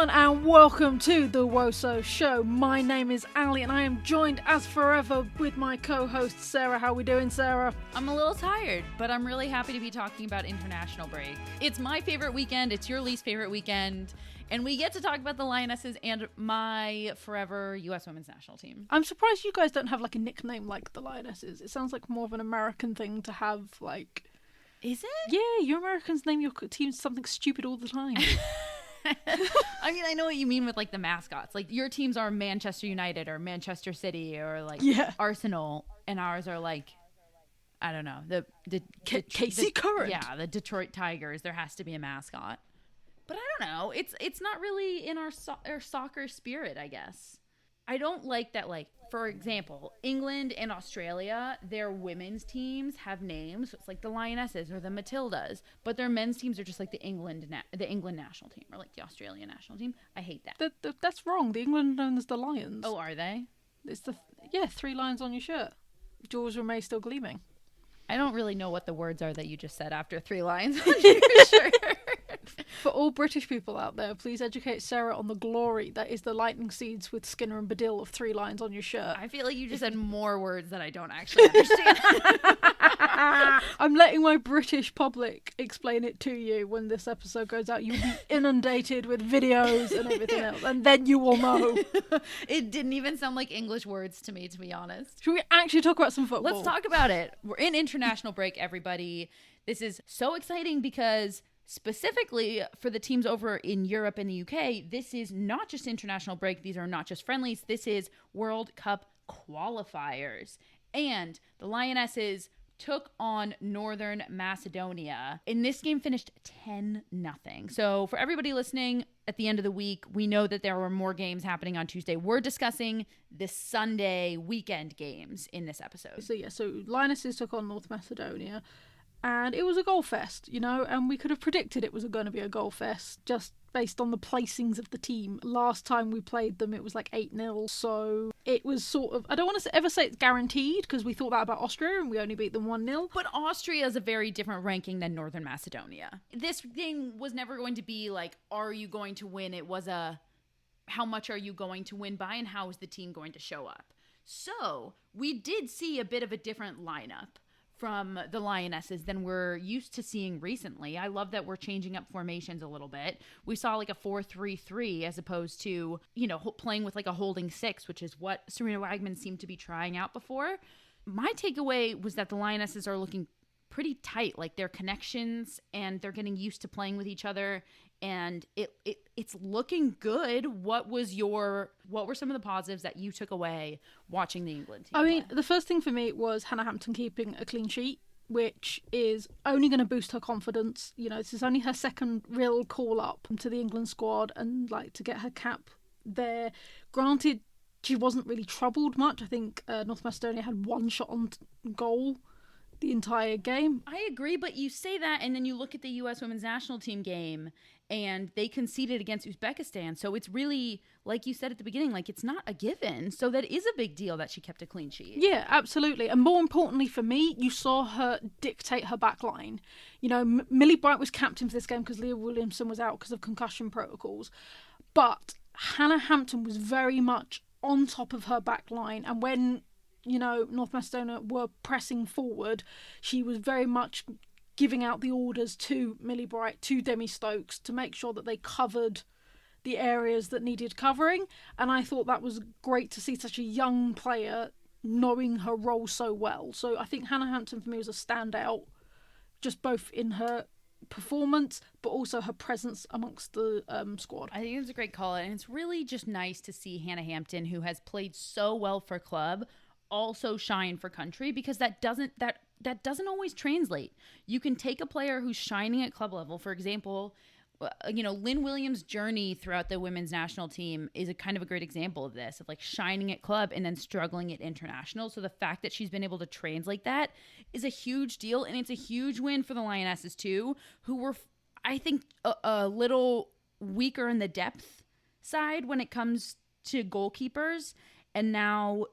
everyone, and welcome to the WOSO show. My name is Allie, and I am joined as forever with my co-host Sarah. How we doing, Sarah? I'm a little tired, but I'm really happy to be talking about international break. It's my favorite weekend, it's your least favorite weekend, and we get to talk about the Lionesses and my forever U.S. women's national team. I'm surprised you guys don't have like a nickname like the Lionesses. It sounds like more of an American thing to have, like... Is it? Yeah, you Americans name your team something stupid all the time. I mean, I know what you mean with like the mascots. Like your teams are Manchester United or Manchester City or like Arsenal, and ours are like, I don't know, the Casey Curran. Yeah, the Detroit Tigers. There has to be a mascot, but I don't know. It's not really in our soccer spirit, I guess. I don't like that, like, for example, England and Australia, their women's teams have names. So it's like the Lionesses or the Matildas, but their men's teams are just like the England national team or like the Australian national team. I hate that. That's wrong. The England known as the Lions. Oh, are they? It's three lions on your shirt. Jules, Rimet, still gleaming. I don't really know what the words are that you just said after 3 lines on your shirt. For all British people out there, please educate Sarah on the glory that is the lightning seeds with Skinner and Badil of 3 lines on your shirt. I feel like you just said more words that I don't actually understand. I'm letting my British public explain it to you when this episode goes out. You'll be inundated with videos and everything else, and then you will know. It didn't even sound like English words to me, to be honest. Should we actually talk about some football? Let's talk about it. We're in international break, everybody. This is so exciting because... specifically for the teams over in Europe and the UK, this is not just international break. These are not just friendlies. This is World Cup qualifiers. And the Lionesses took on Northern Macedonia. And this game finished 10-0. So for everybody listening, at the end of the week, we know that there were more games happening on Tuesday. We're discussing the Sunday weekend games in this episode. So Lionesses took on North Macedonia. And it was a goal fest, you know, and we could have predicted it was going to be a goal fest just based on the placings of the team. Last time we played them, it was like 8-0. So it was sort of, I don't want to ever say it's guaranteed because we thought that about Austria and we only beat them 1-0. But Austria is a very different ranking than Northern Macedonia. This thing was never going to be like, are you going to win? It was a, how much are you going to win by and how is the team going to show up? So we did see a bit of a different lineup from the Lionesses than we're used to seeing recently. I love that we're changing up formations a little bit. We saw like a 4-3-3 as opposed to, you know, playing with like a holding 6, which is what Serena Wagman seemed to be trying out before. My takeaway was that the Lionesses are looking pretty tight, like their connections, and they're getting used to playing with each other. And it's looking good. What were some of the positives that you took away watching the England team? I mean, the first thing for me was Hannah Hampton keeping a clean sheet, which is only going to boost her confidence. You know, this is only her second real call up to the England squad, and like to get her cap there. Granted, she wasn't really troubled much. I think North Macedonia had 1 shot on goal the entire game. I agree, but you say that and then you look at the U.S. women's national team game and they conceded against Uzbekistan. So it's really, like you said at the beginning, like it's not a given. So that is a big deal that she kept a clean sheet. Yeah, absolutely. And more importantly for me, you saw her dictate her back line. You know, Millie Bright was captain for this game because Leah Williamson was out because of concussion protocols. But Hannah Hampton was very much on top of her back line. And when, you know, North Macedonia were pressing forward, she was very much giving out the orders to Millie Bright, to Demi Stokes, to make sure that they covered the areas that needed covering. And I thought that was great to see such a young player knowing her role so well. So I think Hannah Hampton for me was a standout, just both in her performance but also her presence amongst the squad. I think it was a great call, and it's really just nice to see Hannah Hampton, who has played so well for club, also shine for country, because that doesn't always translate. You can take a player who's shining at club level, for example, you know, Lynn Williams' journey throughout the women's national team is a kind of a great example of this, of like shining at club and then struggling at international. So the fact that she's been able to translate that is a huge deal, and it's a huge win for the Lionesses too, who were, I think, a little weaker in the depth side when it comes to goalkeepers, and now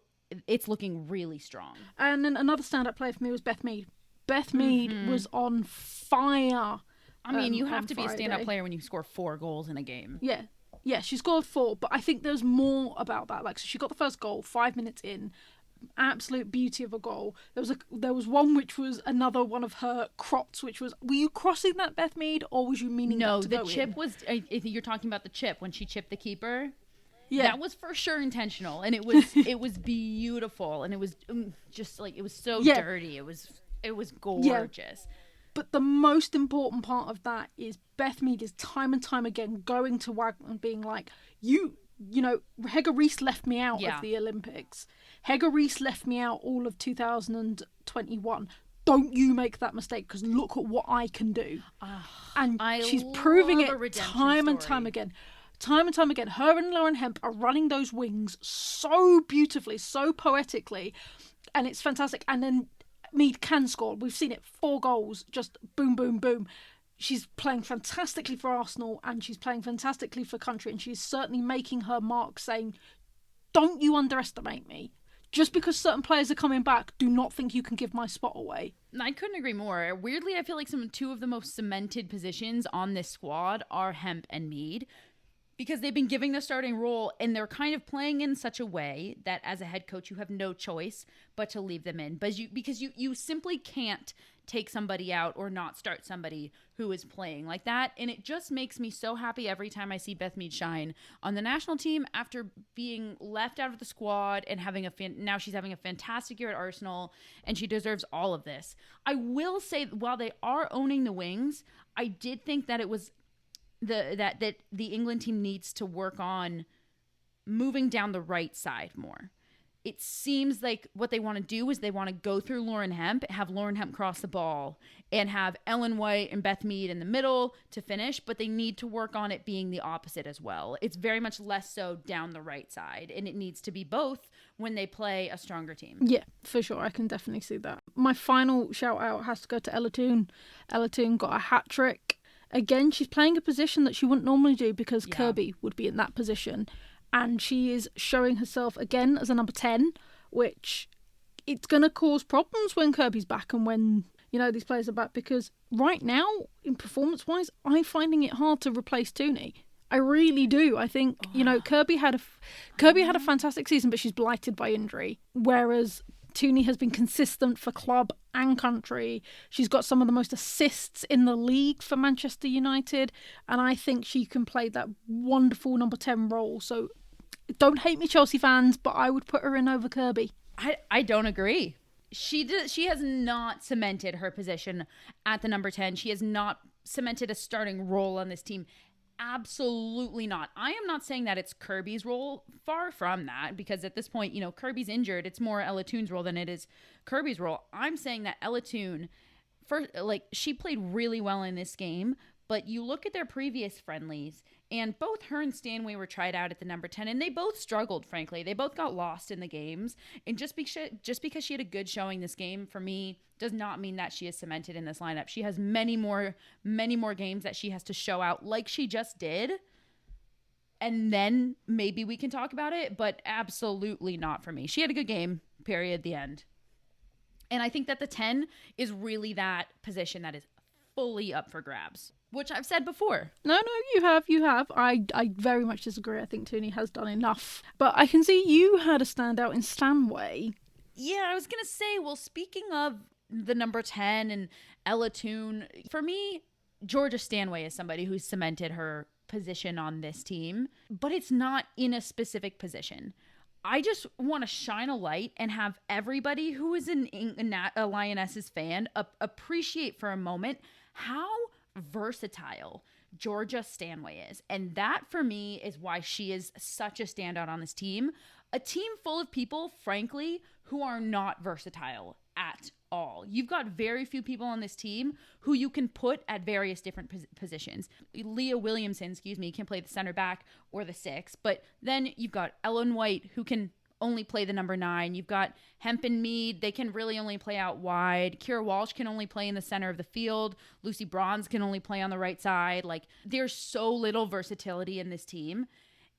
it's looking really strong. And then another stand-up player for me was Beth Mead. Beth Mead was on fire. I mean, you have to be a stand-up player when you score 4 goals in a game. Yeah. Yeah, she scored 4, but I think there's more about that. Like, so she got the first goal 5 minutes in, absolute beauty of a goal. There was one which was another one of her crots, which was, were you crossing that, Beth Mead, or was you meaning No, that to the go chip in? was. If you're talking about the chip when she chipped the keeper. Yeah, That was for sure intentional, and it was beautiful, and it was just like it was so dirty. It was gorgeous. But the most important part of that is Beth Mead is time and time again going to Wagner and being like, you know, Hege Rees left me out of the Olympics. Hege Rees left me out all of 2021. Don't you make that mistake, because look at what I can do. And she's proving it time and time again. Time and time again, her and Lauren Hemp are running those wings so beautifully, so poetically, and it's fantastic. And then Mead can score. We've seen it, 4 goals, just boom, boom, boom. She's playing fantastically for Arsenal, and she's playing fantastically for country, and she's certainly making her mark, saying, don't you underestimate me. Just because certain players are coming back, do not think you can give my spot away. I couldn't agree more. Weirdly, I feel like two of the most cemented positions on this squad are Hemp and Mead, because they've been giving the starting role, and they're kind of playing in such a way that as a head coach, you have no choice but to leave them in. Because you simply can't take somebody out or not start somebody who is playing like that. And it just makes me so happy every time I see Beth Mead shine on the national team after being left out of the squad and now she's having a fantastic year at Arsenal, and she deserves all of this. I will say, while they are owning the wings, I did think that it was that the England team needs to work on moving down the right side more. It seems like what they want to do is they want to go through Lauren Hemp, have Lauren Hemp cross the ball, and have Ellen White and Beth Mead in the middle to finish, but they need to work on it being the opposite as well. It's very much less so down the right side, and it needs to be both when they play a stronger team. Yeah, for sure. I can definitely see that. My final shout out has to go to Ella Toone. Ella Toone got a hat trick. Again, she's playing a position that she wouldn't normally do, because Kirby would be in that position. And she is showing herself again as a number 10, which it's going to cause problems when Kirby's back and when, you know, these players are back. Because right now, in performance-wise, I'm finding it hard to replace Tooney. I really do. I think, you know, Kirby had a fantastic season, but she's blighted by injury. Whereas Tooney has been consistent for club and country. She's got some of the most assists in the league for Manchester United, and I think she can play that wonderful number 10 role. So don't hate me, Chelsea fans, but I would put her in over Kirby. I don't agree. She has not cemented her position at the number 10. She has not cemented a starting role on this team. Absolutely not. I am not saying that it's Kirby's role. Far from that, because at this point, you know, Kirby's injured. It's more Ella Toone's role than it is Kirby's role. I'm saying that Ella Toone, she played really well in this game, but you look at their previous friendlies, and both her and Stanway were tried out at the number 10, and they both struggled, frankly. They both got lost in the games, and just because she had a good showing this game, for me, does not mean that she is cemented in this lineup. She has many more games that she has to show out, like she just did, and then maybe we can talk about it, but absolutely not for me. She had a good game, period, the end. And I think that the 10 is really that position that is fully up for grabs, which I've said before. No, you have. I very much disagree. I think Tooney has done enough. But I can see you had a standout in Stanway. Yeah, I was going to say, well, speaking of the number 10 and Ella Toone, for me, Georgia Stanway is somebody who's cemented her position on this team, but it's not in a specific position. I just want to shine a light and have everybody who is a Lionesses fan appreciate for a moment how versatile Georgia Stanway is. And that, for me, is why she is such a standout on this team. A team full of people, frankly, who are not versatile at all. You've got very few people on this team who you can put at various different positions. Leah Williamson, can play the center back or the 6, but then you've got Ellen White, who can only play the number 9. You've got Hemp and Mead. They can really only play out wide. Kira Walsh can only play in the center of the field. Lucy Bronze can only play on the right side. Like, there's so little versatility in this team.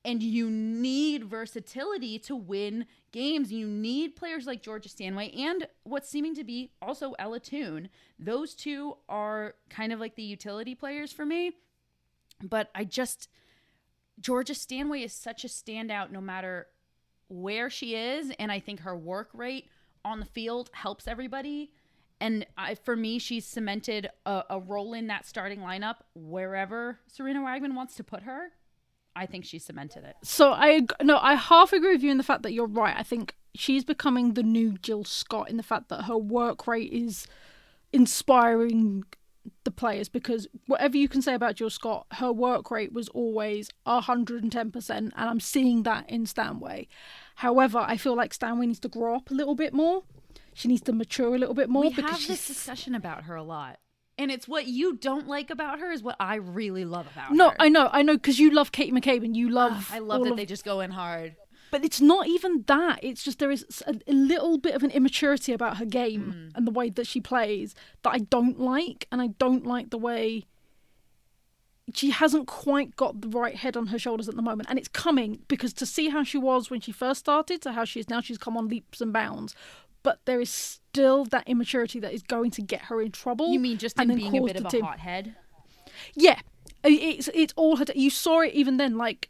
And you need versatility to win games. You need players like Georgia Stanway and what's seeming to be also Ella Toone. Those two are kind of like the utility players for me. But Georgia Stanway is such a standout no matter where she is, and I think her work rate on the field helps everybody. And for me, she's cemented a role in that starting lineup wherever Serena Wagman wants to put her. I think she's cemented it. So I half agree with you in the fact that you're right. I think she's becoming the new Jill Scott in the fact that her work rate is inspiring the players, because whatever you can say about Jill Scott, her work rate was always 110%, and I'm seeing that in Stanway. However, I feel like Stanway needs to grow up a little bit more. She needs to mature a little bit more. We have this discussion about her a lot. And it's what you don't like about her is what I really love about her. No, I know, because you love Katie McCabe and you love... I love that they just go in hard. But it's not even that. It's just there is a little bit of an immaturity about her game and the way that she plays that I don't like. And I don't like the way... She hasn't quite got the right head on her shoulders at the moment. And it's coming, because to see how she was when she first started to how she is now, she's come on leaps and bounds. But there is still that immaturity that is going to get her in trouble. You mean just in being a bit of a hothead? Yeah. It's all her... You saw it even then, like...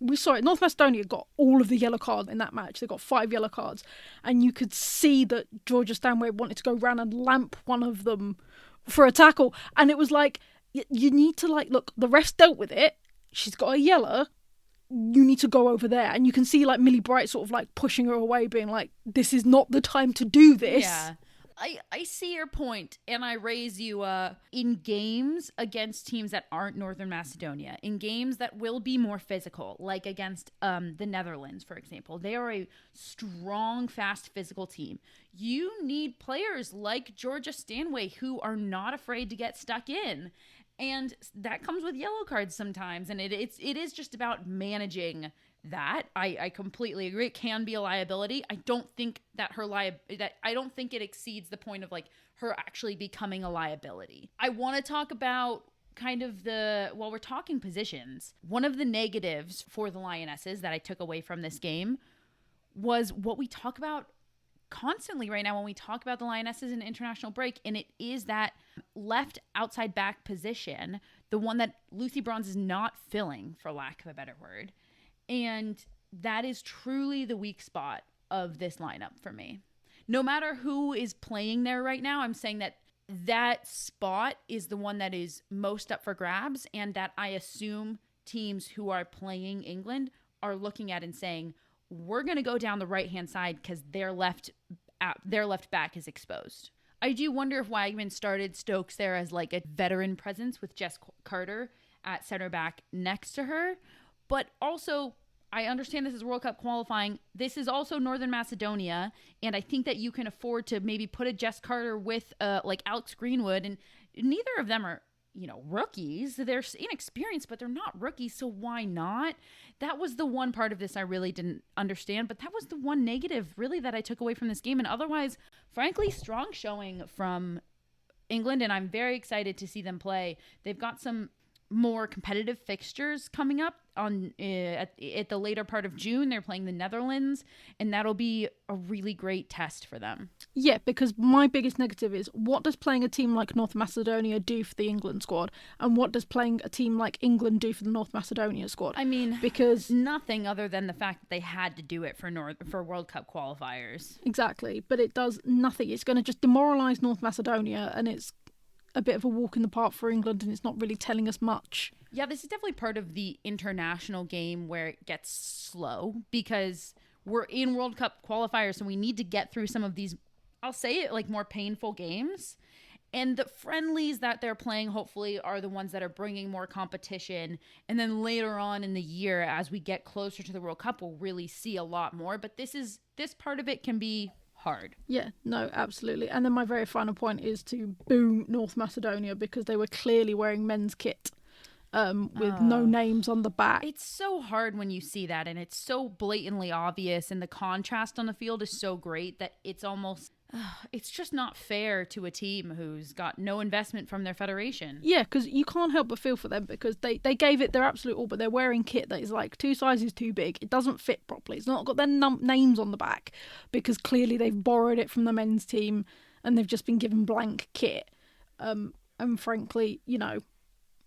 We saw it. North Macedonia got all of the yellow cards in that match. They got 5 yellow cards. And you could see that Georgia Stanway wanted to go round and lamp one of them for a tackle. And it was like, you need to, like, look, the refs dealt with it. She's got a yellow. You need to go over there. And you can see, like, Millie Bright sort of, like, pushing her away, being like, this is not the time to do this. Yeah. I see your point, and I raise you in games against teams that aren't Northern Macedonia, in games that will be more physical, like against the Netherlands, for example. They are a strong, fast, physical team. You need players like Georgia Stanway who are not afraid to get stuck in, and that comes with yellow cards sometimes, and it is just about managing that. I completely agree. It can be a liability. I don't think that I don't think it exceeds the point of like her actually becoming a liability. I want to talk about kind of while we're talking positions, one of the negatives for the Lionesses that I took away from this game was what we talk about constantly right now when we talk about the Lionesses in international break, and it is that left outside back position, the one that Lucy Bronze is not filling, for lack of a better word. And that is truly the weak spot of this lineup for me. No matter who is playing there right now, I'm saying that spot is the one that is most up for grabs, and that I assume teams who are playing England are looking at and saying, we're going to go down the right-hand side because their left back is exposed. I do wonder if Wagman started Stokes there as like a veteran presence with Jess Carter at center back next to her. But also, I understand this is World Cup qualifying. This is also Northern Macedonia, and I think that you can afford to maybe put a Jess Carter with like Alex Greenwood, and neither of them are, rookies. They're inexperienced, but they're not rookies, so why not? That was the one part of this I really didn't understand, but that was the one negative, really, that I took away from this game. And otherwise, frankly, strong showing from England, and I'm very excited to see them play. They've got some more competitive fixtures coming up on at the later part of June. They're playing the Netherlands, and that'll be a really great test for them. Yeah, because my biggest negative is, what does playing a team like North Macedonia do for the England squad, and what does playing a team like England do for the North Macedonia squad? I mean, because nothing other than the fact that they had to do it for World Cup qualifiers. Exactly, but it does nothing. It's going to just demoralise North Macedonia, and it's a bit of a walk in the park for England, and it's not really telling us much. Yeah, this is definitely part of the international game where it gets slow, because we're in World Cup qualifiers, so we need to get through some of these, I'll say it, like more painful games. And the friendlies that they're playing, hopefully, are the ones that are bringing more competition. And then later on in the year, as we get closer to the World Cup, we'll really see a lot more. But this part of it can be hard. Yeah, no, absolutely. And then my very final point is to boo North Macedonia, because they were clearly wearing men's kit with no names on the back. It's so hard when you see that, and it's so blatantly obvious, and the contrast on the field is so great that it's almost it's just not fair to a team who's got no investment from their federation. Yeah, because you can't help but feel for them, because they gave it their absolute all, but they're wearing kit that is like 2 sizes too big. It doesn't fit properly. It's not got their names on the back, because clearly they've borrowed it from the men's team and they've just been given blank kit. And frankly,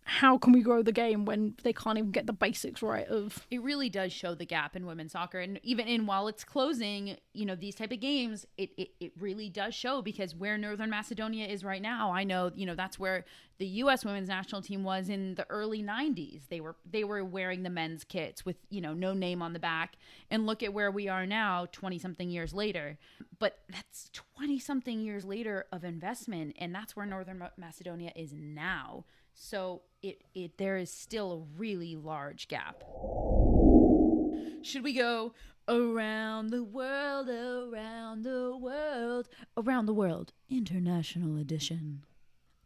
how can we grow the game when they can't even get the basics right of... It really does show the gap in women's soccer. And even in while it's closing, these type of games, it really does show, because where Northern Macedonia is right now, I know, that's where the U.S. women's national team was in the early 90s. They were wearing the men's kits with, no name on the back. And look at where we are now, 20-something years later. But that's 20-something years later of investment, and that's where Northern Macedonia is now. So there is still a really large gap. Should we go around the world, around the world, around the world, international edition?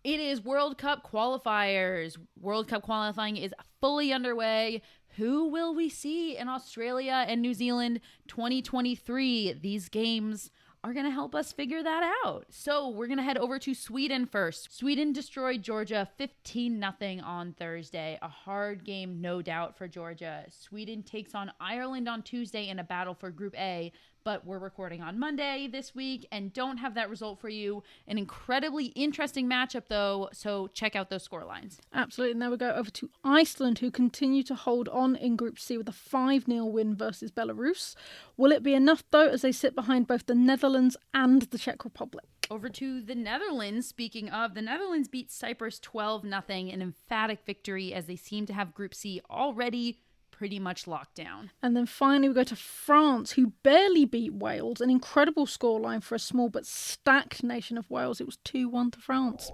It is World Cup qualifiers. World Cup qualifying is fully underway. Who will we see in Australia and New Zealand 2023? These games are going to help us figure that out. So we're going to head over to Sweden first. Sweden destroyed Georgia 15-0 on Thursday. A hard game, no doubt, for Georgia. Sweden takes on Ireland on Tuesday in a battle for Group A, but we're recording on Monday this week and don't have that result for you. An incredibly interesting matchup, though, so check out those score lines. Absolutely. And now we go over to Iceland, who continue to hold on in Group C with a 5-0 win versus Belarus. Will it be enough, though, as they sit behind both the Netherlands and the Czech Republic? Over to the Netherlands. Speaking of, the Netherlands beat Cyprus 12-0, an emphatic victory, as they seem to have Group C already pretty much locked down. And then finally we go to France, who barely beat Wales. An incredible scoreline for a small but stacked nation of Wales. It was 2-1 to France.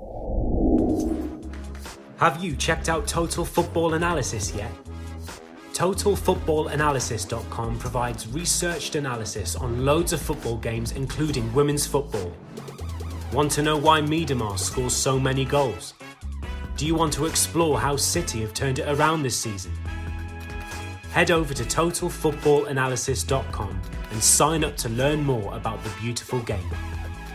Have you checked out Total Football Analysis yet? TotalFootballAnalysis.com provides researched analysis on loads of football games, including women's football. Want to know why Miedemar scores so many goals? Do you want to explore how City have turned it around this season? Head over to TotalFootballAnalysis.com and sign up to learn more about the beautiful game.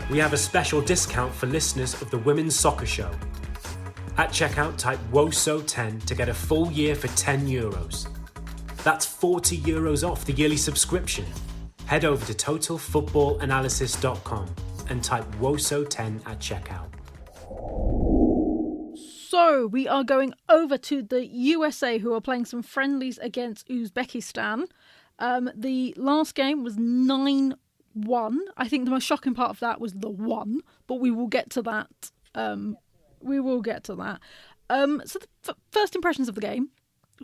We have a special discount for listeners of the Women's Soccer Show. At checkout, type WOSO10 to get a full year for €10. That's €40 off the yearly subscription. Head over to TotalFootballAnalysis.com and type WOSO10 at checkout. So we are going over to the USA, who are playing some friendlies against Uzbekistan. The last game was 9-1. I think the most shocking part of that was the 1, but we will get to that. So the first impressions of the game,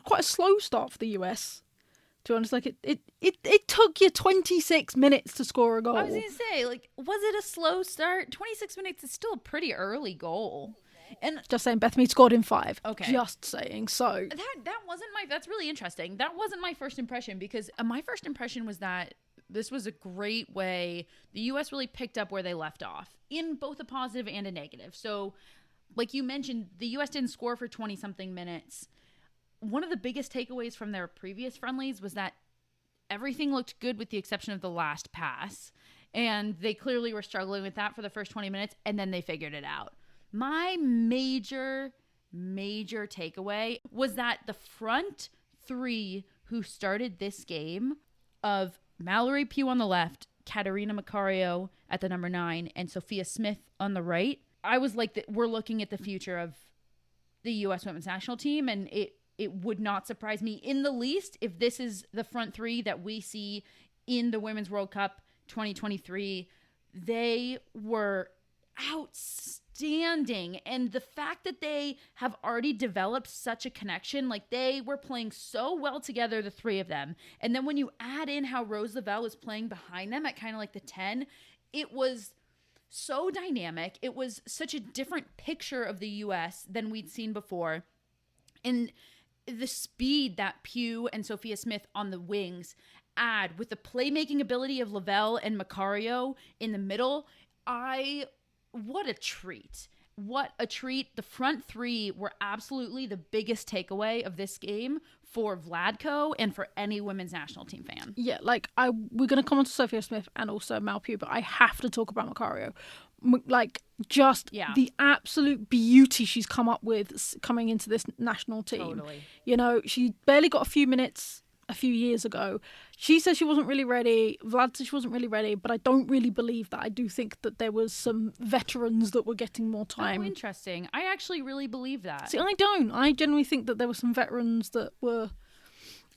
quite a slow start for the US. To be honest, it took you 26 minutes to score a goal. I was going to say, was it a slow start? 26 minutes is still a pretty early goal. And just saying, Beth Mead scored in 5. Okay. Just saying. So that wasn't that's really interesting. That wasn't my first impression, because my first impression was that this was a great way. The U.S. really picked up where they left off in both a positive and a negative. So, like you mentioned, the U.S. didn't score for 20-something minutes. One of the biggest takeaways from their previous friendlies was that everything looked good with the exception of the last pass. And they clearly were struggling with that for the first 20 minutes, and then they figured it out. My major takeaway was that the front three who started this game, of Mallory Pugh on the left, Katerina Macario at the number 9, and Sophia Smith on the right, I was like, we're looking at the future of the U.S. women's national team, and it would not surprise me in the least if this is the front three that we see in the Women's World Cup 2023. They were outstanding, and the fact that they have already developed such a connection, they were playing so well together, the three of them, and then when you add in how Rose Lavelle was playing behind them at kind of the 10, it was so dynamic. It was such a different picture of the US than we'd seen before, and the speed that Pugh and Sophia Smith on the wings add with the playmaking ability of Lavelle and Macario in the middle, what a treat. What a treat. The front three were absolutely the biggest takeaway of this game for Vladko and for any women's national team fan. Yeah, we're going to come on to Sophia Smith and also Mal Pugh, but I have to talk about Macario. The absolute beauty she's come up with coming into this national team. Totally. She barely got a few minutes a few years ago. She said she wasn't really ready. Vlad said she wasn't really ready, but I don't really believe that. I do think that there was some veterans that were getting more time. Oh, interesting. I actually really believe that. See, I don't. I generally think that there were some veterans that were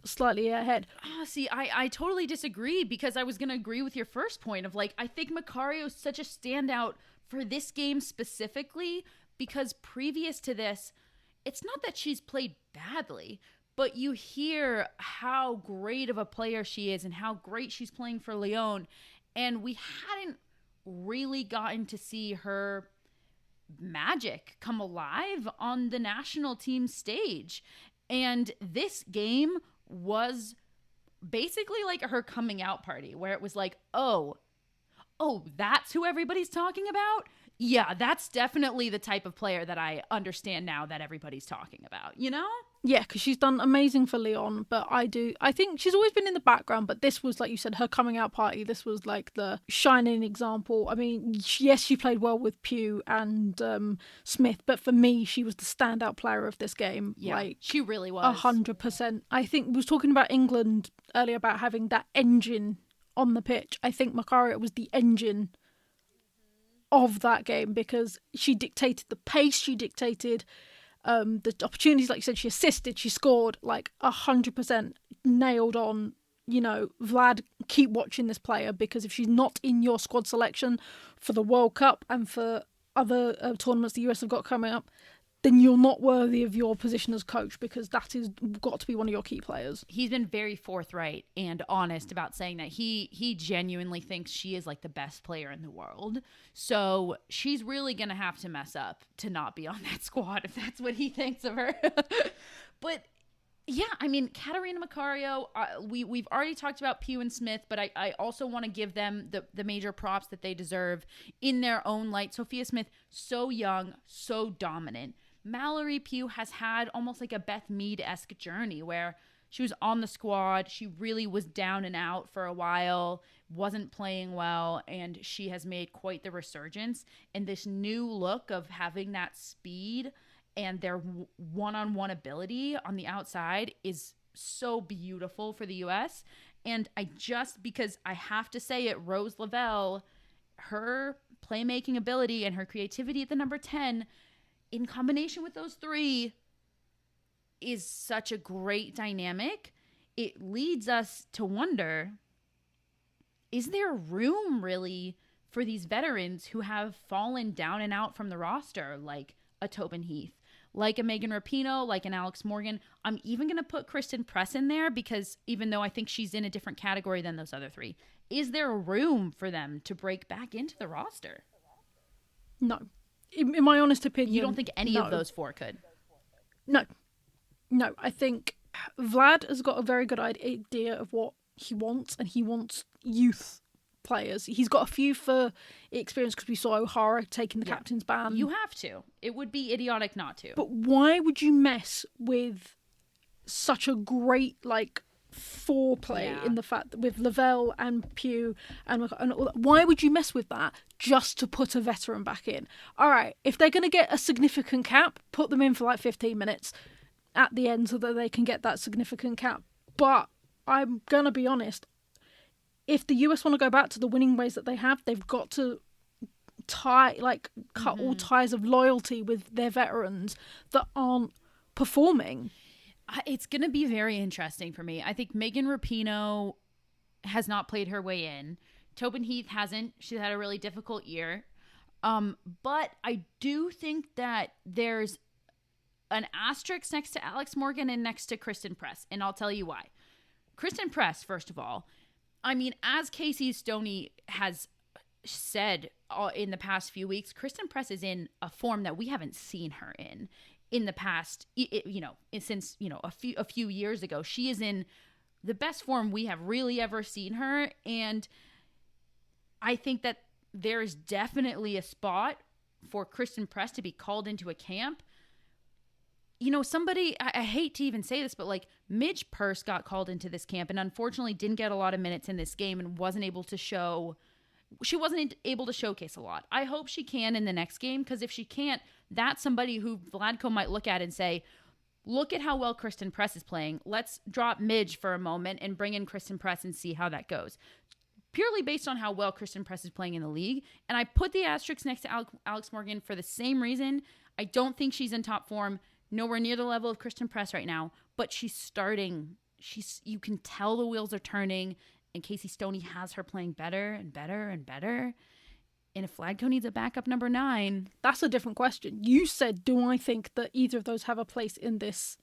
slightly ahead. Oh, see, I totally disagree, because I was going to agree with your first point of, like, I think Macario's such a standout for this game specifically, because previous to this, it's not that she's played badly, but you hear how great of a player she is and how great she's playing for Lyon, and we hadn't really gotten to see her magic come alive on the national team stage. And this game was basically like her coming out party, where it was like, oh, that's who everybody's talking about? Yeah, that's definitely the type of player that I understand now that everybody's talking about, you know? Yeah, because she's done amazing for Lyon, but I think she's always been in the background, but this was, like you said, her coming out party. This was like the shining example. I mean, yes, she played well with Pugh and Smith, but for me, she was the standout player of this game. Yeah, like, she really was. 100%. I think we was talking about England earlier about having that engine on the pitch. I think Macario was the engine of that game, because she dictated the pace, she dictated the opportunities, like you said, she assisted, she scored, like 100% nailed on. You know, Vlad, keep watching this player, because if she's not in your squad selection for the World Cup and for other tournaments the US have got coming up, then you're not worthy of your position as coach, because that has got to be one of your key players. He's been very forthright and honest about saying that he genuinely thinks she is like the best player in the world. So she's really going to have to mess up to not be on that squad, if that's what he thinks of her. But yeah, I mean, Katarina Macario, we've already talked about Pugh and Smith, but I also want to give them the major props that they deserve in their own light. Sophia Smith, so young, so dominant. Mallory Pugh has had almost like a Beth Mead-esque journey, where she was on the squad, she really was down and out for a while, wasn't playing well, and she has made quite the resurgence. And this new look of having that speed and their one-on-one ability on the outside is so beautiful for the US. And because I have to say it, Rose Lavelle, her playmaking ability and her creativity at the number 10, in combination with those three, is such a great dynamic. It leads us to wonder, is there room really for these veterans who have fallen down and out from the roster, like a Tobin Heath, like a Megan Rapinoe, like an Alex Morgan? I'm even going to put Kristen Press in there, because even though I think she's in a different category than those other three, is there room for them to break back into the roster? No. In my honest opinion, you don't think any of those four could? No. I think Vlad has got a very good idea of what he wants, and he wants youth players. He's got a few for experience, because we saw O'Hara taking the captain's ban. You have to. It would be idiotic not to. But why would you mess with such a great, like, foreplay in the fact that with Lavelle and Pugh and all that? Why would you mess with that just to put a veteran back in? All right, if they're going to get a significant cap, put them in for like 15 minutes at the end so that they can get that significant cap. But I'm going to be honest, if the US want to go back to the winning ways that they have, they've got to cut all ties of loyalty with their veterans that aren't performing. It's going to be very interesting for me. I think Megan Rapinoe has not played her way in. Tobin Heath hasn't. She's had a really difficult year. But I do think that there's an asterisk next to Alex Morgan and next to Kristen Press. And I'll tell you why. Kristen Press, first of all, I mean, as Casey Stoney has said in the past few weeks, Kristen Press is in a form that we haven't seen her in the past, since, a few years ago. She is in the best form we have really ever seen her. And I think that there is definitely a spot for Kristen Press to be called into a camp. Somebody, I hate to even say this, but like Midge Purse got called into this camp and unfortunately didn't get a lot of minutes in this game and wasn't able to showcase a lot. I hope she can in the next game, because if she can't, that's somebody who Vladko might look at and say, look at how well Kristen Press is playing. Let's drop Midge for a moment and bring in Kristen Press and see how that goes. Purely based on how well Kristen Press is playing in the league. And I put the asterisk next to Alex Morgan for the same reason. I don't think she's in top form, nowhere near the level of Kristen Press right now, but she's starting. You can tell the wheels are turning, and Casey Stoney has her playing better and better and better. And if Vladko needs a backup number 9... That's a different question. You said, do I think that either of those have a place in this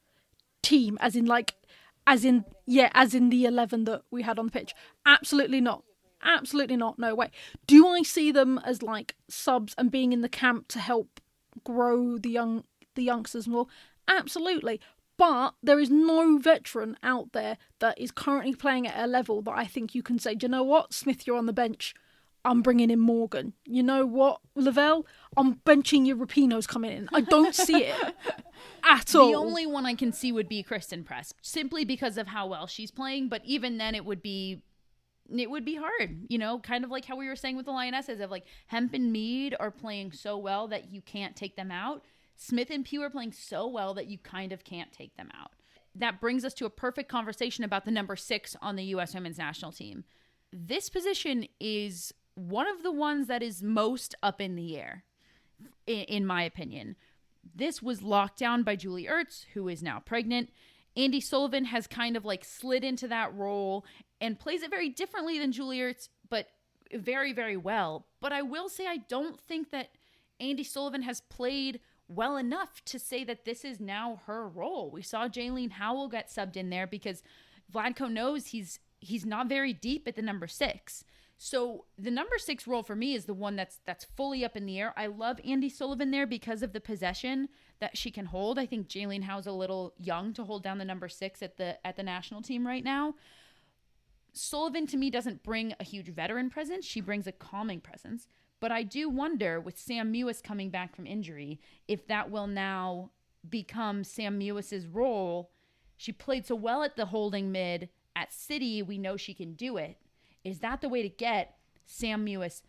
team? As in the 11 that we had on the pitch. Absolutely not. Absolutely not. No way. Do I see them as like subs and being in the camp to help grow the youngsters more? Absolutely. But there is no veteran out there that is currently playing at a level that I think you can say, do you know what, Smith, you're on the bench. I'm bringing in Morgan. You know what, Lavelle? I'm benching your Rapinoe's coming in. I don't see it at all. The only one I can see would be Kristen Press, simply because of how well she's playing. But even then, it would be hard, you know, kind of like how we were saying with the Lionesses of like Hemp and Mead are playing so well that you can't take them out. Smith and Pugh are playing so well that you kind of can't take them out. That brings us to a perfect conversation about the number 6 on the U.S. women's national team. This position is one of the ones that is most up in the air, in my opinion. This was locked down by Julie Ertz, who is now pregnant. Andy Sullivan has kind of like slid into that role and plays it very differently than Julie Ertz, but very, very well. But I will say I don't think that Andy Sullivan has played well enough to say that this is now her role. We saw Jaylene Howell get subbed in there because Vladko knows he's not very deep at the number 6. So the number 6 role for me is the one that's fully up in the air. I love Andy Sullivan there because of the possession that she can hold. I think Jaylene Howell's a little young to hold down the number 6 at the national team right now. Sullivan to me doesn't bring a huge veteran presence. She brings a calming presence. But I do wonder, with Sam Mewis coming back from injury, if that will now become Sam Mewis's role. She played so well at the holding mid at City. We know she can do it. Is that the way to get Sam Mewis,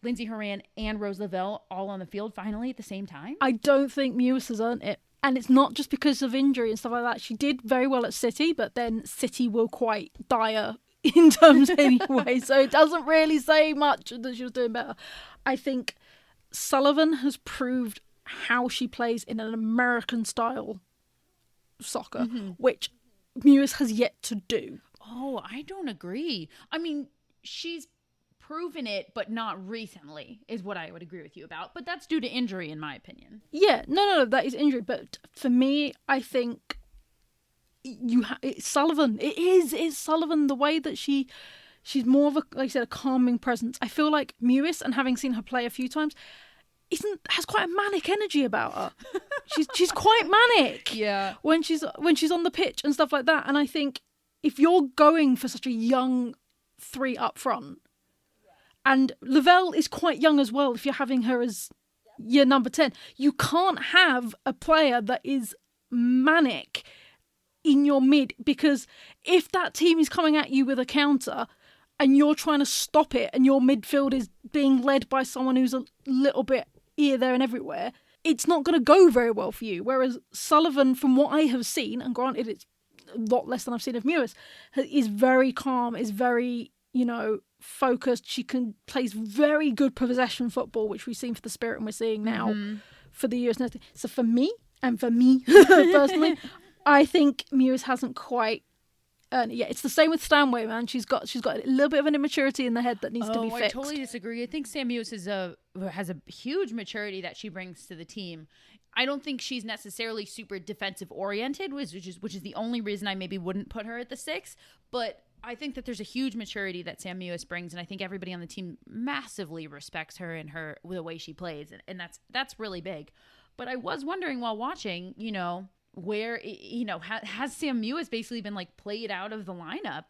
Lindsey Horan, and Rose Lavelle all on the field finally at the same time? I don't think Mewis has earned it. And it's not just because of injury and stuff like that. She did very well at City, but then City were quite dire in terms anyway. So it doesn't really say much that she was doing better. I think Sullivan has proved how she plays in an American-style soccer, which Mewis has yet to do. Oh, I don't agree. I mean, she's proven it, but not recently, is what I would agree with you about. But that's due to injury, in my opinion. Yeah, no, that is injury. But for me, I think it's Sullivan. It's Sullivan. The way that she's more of a, like I said, a calming presence. I feel like Mewis, and having seen her play a few times, has quite a manic energy about her. she's quite manic. Yeah. When she's on the pitch and stuff like that. And I think if you're going for such a young 3 up front, and Lavelle is quite young as well, if you're having her as your number 10, you can't have a player that is manic in your mid, because if that team is coming at you with a counter and you're trying to stop it and your midfield is being led by someone who's a little bit here, there and everywhere, it's not going to go very well for you. Whereas Sullivan, from what I have seen, and granted it's a lot less than I've seen of Mewis, is very calm, is very, focused. She plays very good possession football, which we've seen for the Spirit and we're seeing now for the US national team. So for me personally, I think Mewis hasn't quite earned it yet. It's the same with Stanway, man. She's got a little bit of an immaturity in the head that needs to be fixed. I totally disagree. I think Sam Mewis has a huge maturity that she brings to the team. I don't think she's necessarily super defensive oriented, which is the only reason I maybe wouldn't put her at the 6. But I think that there's a huge maturity that Sam Mewis brings, and I think everybody on the team massively respects her and the way she plays, and that's really big. But I was wondering while watching, where has Sam Mewis basically been like played out of the lineup?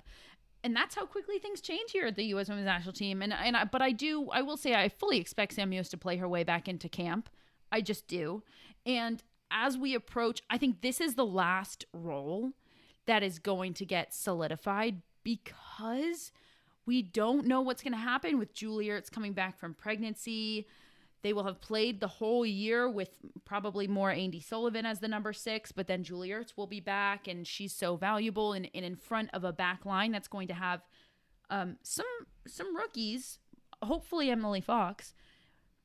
And that's how quickly things change here at the U.S. Women's National Team. But I will say I fully expect Sam Mewis to play her way back into camp. I just do. And as we approach, I think this is the last role that is going to get solidified, because we don't know what's going to happen with Julie Ertz coming back from pregnancy. They will have played the whole year with probably more Andy Sullivan as the number 6, but then Julie Ertz will be back, and she's so valuable and in front of a back line that's going to have some rookies, hopefully Emily Fox.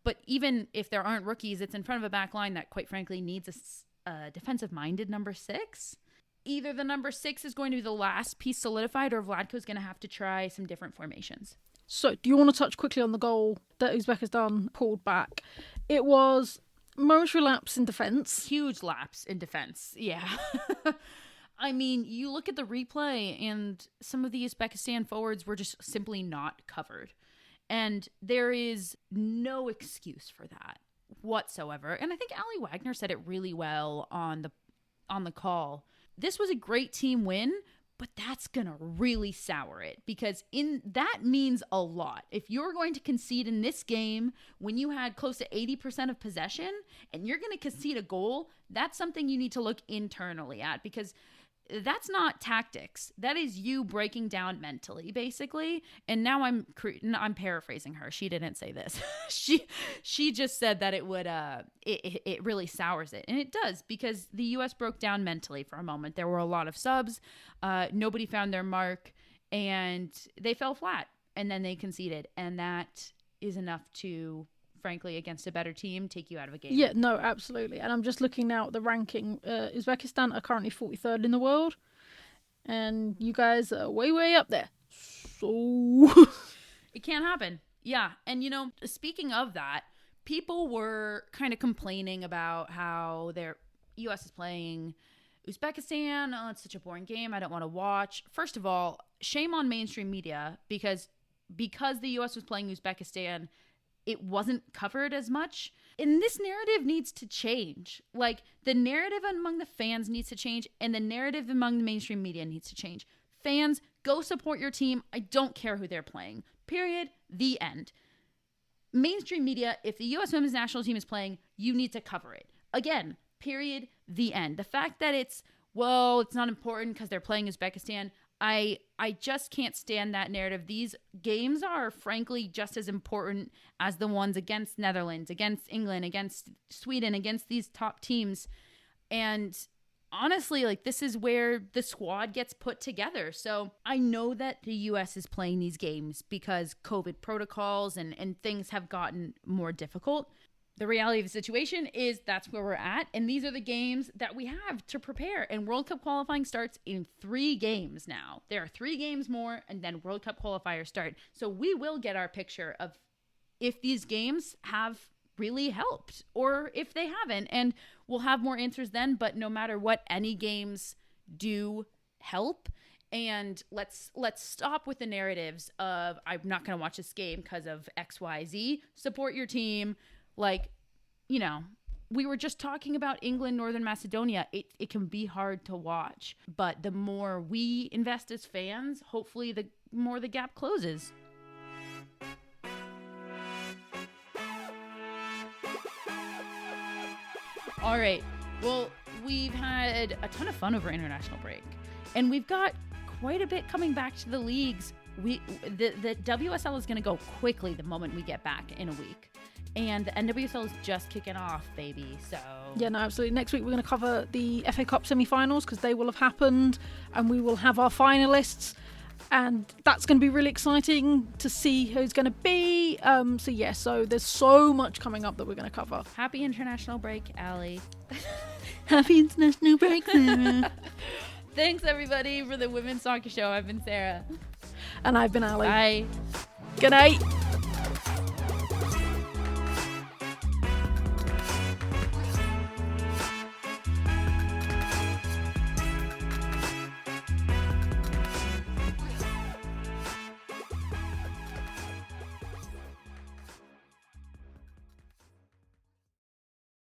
But even if there aren't rookies, it's in front of a back line that, quite frankly, needs a defensive-minded number 6. Either the number 6 is going to be the last piece solidified, or Vlatko's going to have to try some different formations. So, do you want to touch quickly on the goal that Uzbekistan pulled back? It was momentary lapse in defence. Huge lapse in defence, yeah. I mean, you look at the replay, and some of the Uzbekistan forwards were just simply not covered. And there is no excuse for that whatsoever. And I think Allie Wagner said it really well on the call. This was a great team win, but that's going to really sour it, because that means a lot. If you're going to concede in this game when you had close to 80% of possession and you're going to concede a goal, that's something you need to look internally at, because that's not tactics. That is you breaking down mentally, basically. And now I'm paraphrasing her. She didn't say this. she just said that it would it really sours it, and it does, because the U.S. broke down mentally for a moment. There were a lot of subs. Nobody found their mark, and they fell flat, and then they conceded, and that is enough to, frankly, against a better team, take you out of a game. Yeah, no, absolutely. And I'm just looking now at the ranking. Uzbekistan are currently 43rd in the world, and you guys are way, way up there. So it can't happen. Yeah. And, speaking of that, people were kind of complaining about how their U.S. is playing Uzbekistan. Oh, it's such a boring game. I don't want to watch. First of all, shame on mainstream media, because the U.S. was playing Uzbekistan, it wasn't covered as much. And this narrative needs to change. Like, the narrative among the fans needs to change, and the narrative among the mainstream media needs to change. Fans, go support your team. I don't care who they're playing. Period. The end. Mainstream media, if the U.S. women's national team is playing, you need to cover it. Again, period. The end. The fact that it's not important because they're playing Uzbekistan, I just can't stand that narrative. These games are, frankly, just as important as the ones against Netherlands, against England, against Sweden, against these top teams. And honestly, this is where the squad gets put together. So I know that the U.S. is playing these games because COVID protocols and things have gotten more difficult. The reality of the situation is that's where we're at, and these are the games that we have to prepare. And World Cup qualifying starts in 3 games now. There are 3 games more, and then World Cup qualifiers start. So we will get our picture of if these games have really helped or if they haven't, and we'll have more answers then. But no matter what, any games do help. And let's stop with the narratives of I'm not going to watch this game because of XYZ. Support your team. We were just talking about England, Northern Macedonia. It can be hard to watch, but the more we invest as fans, hopefully the more the gap closes. All right. Well, we've had a ton of fun over international break, and we've got quite a bit coming back to the leagues. The WSL is going to go quickly the moment we get back in a week. And the NWSL is just kicking off, baby. So yeah, no, absolutely. Next week we're going to cover the FA Cup semi-finals, because they will have happened, and we will have our finalists, and that's going to be really exciting to see who's going to be. So there's so much coming up that we're going to cover. Happy international break, Allie. Happy international break, Sarah. Thanks, everybody, for the Women's Soccer Show. I've been Sarah. And I've been Allie. Bye. Good night.